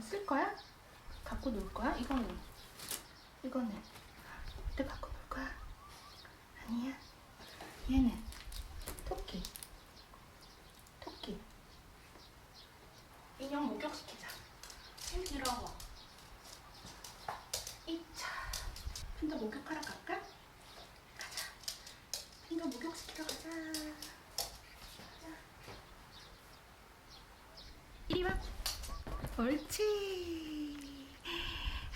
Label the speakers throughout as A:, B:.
A: 쓸 거야? 갖고 놀 거야? 이거는 또 갖고 놀 거야? 아니야. 얘는 토끼. 인형 목욕시키자. 힘들어. 이차. 핀더 목욕하러 갈까? 가자. 핀더 목욕시키러 가자. 이리 와. 옳지.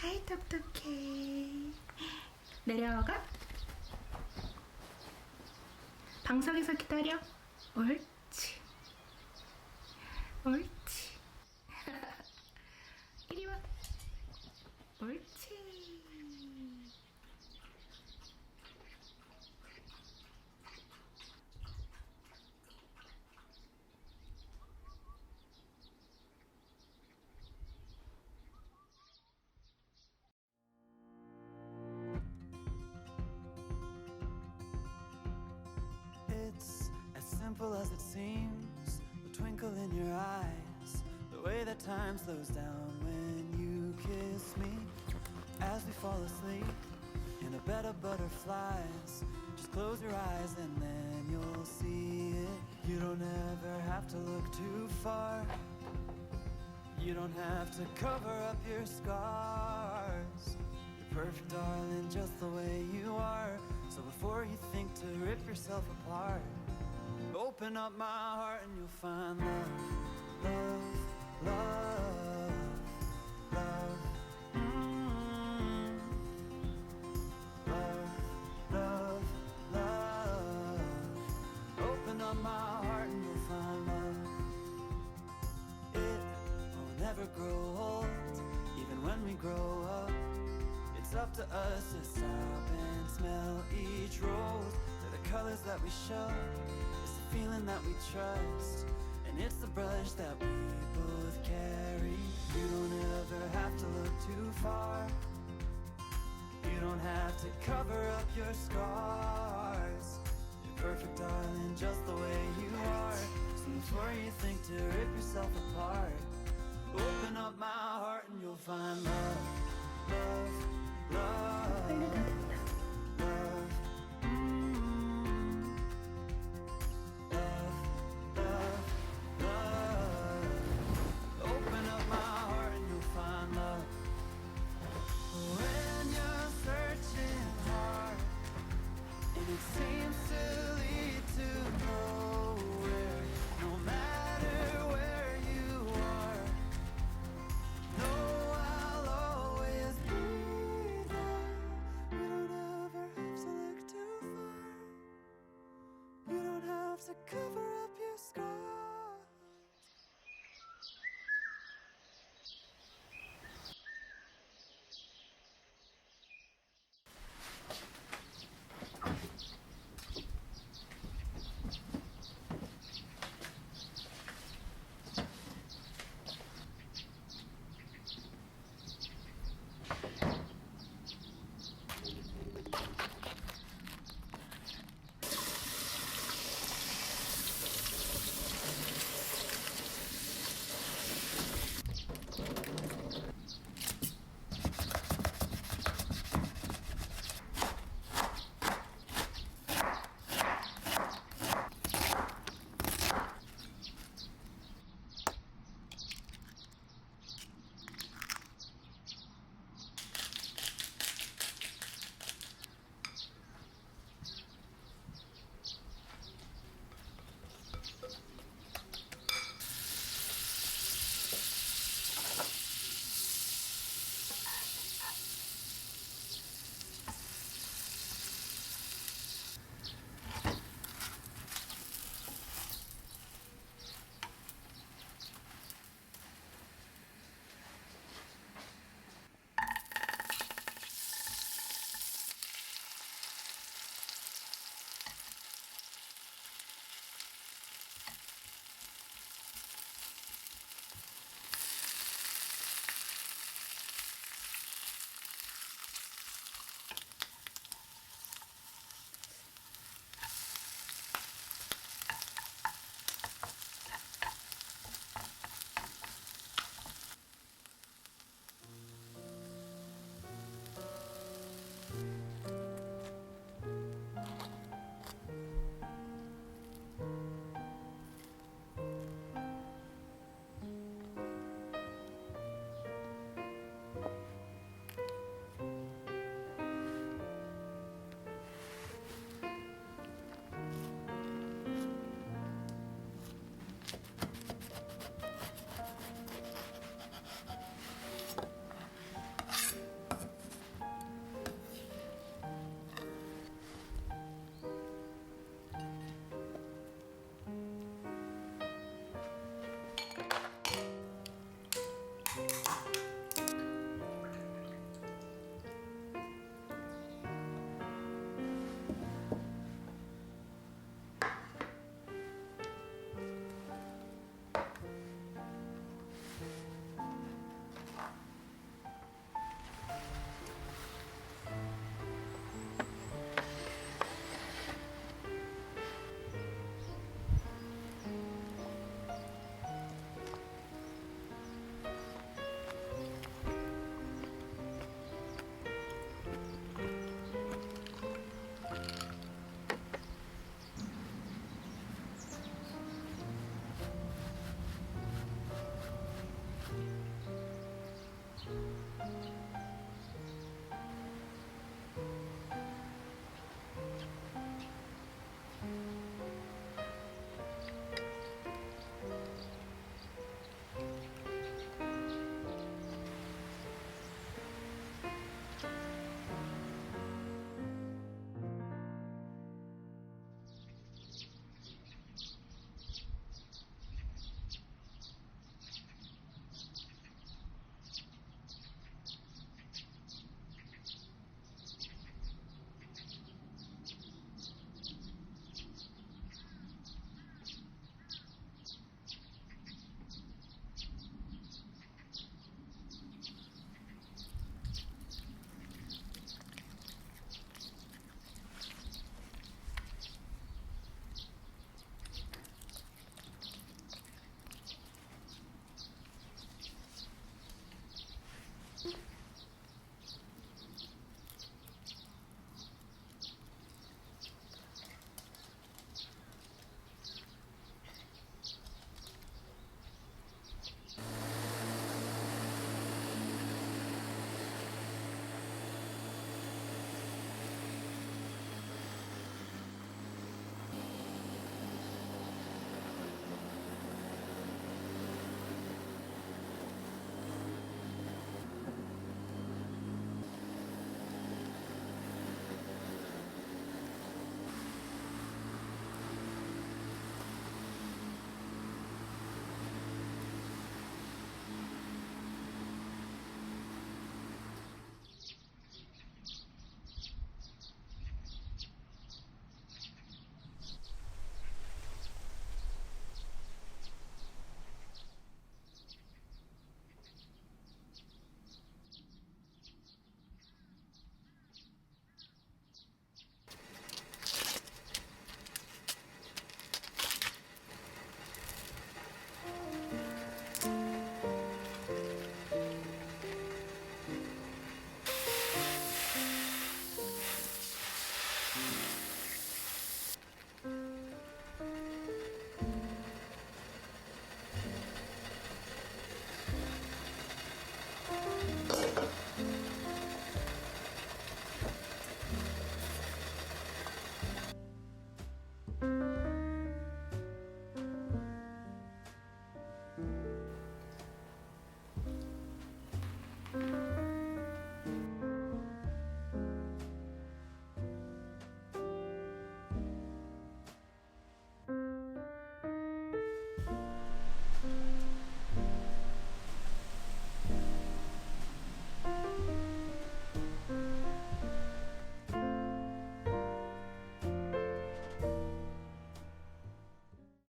A: 아이 똑똑해. 내려가. 방석에서 기다려. 옳지. 이리 와. 옳지.
B: It's as simple as it seems, the twinkle in your eyes, the way that time slows down when you kiss me. As we fall asleep in a bed of butterflies, just close your eyes and then you'll see it. You don't ever have to look too far. You don't have to cover up your scars. You're perfect, darling, just the way you are. So before you think to rip yourself apart, open up my heart and you'll find love, love, love, love. Love, love, love. Open up my heart and you'll find love. It will never grow old, even when we grow up. It's up to us to stop and smell each rose. They're the colors that we show, it's the feeling that we trust, and it's the brush that we both carry. You don't ever have to look too far. You don't have to cover up your scars. You're perfect, darling, just the way you are. So before you think to rip yourself apart, open up my heart and you'll find love, love, love.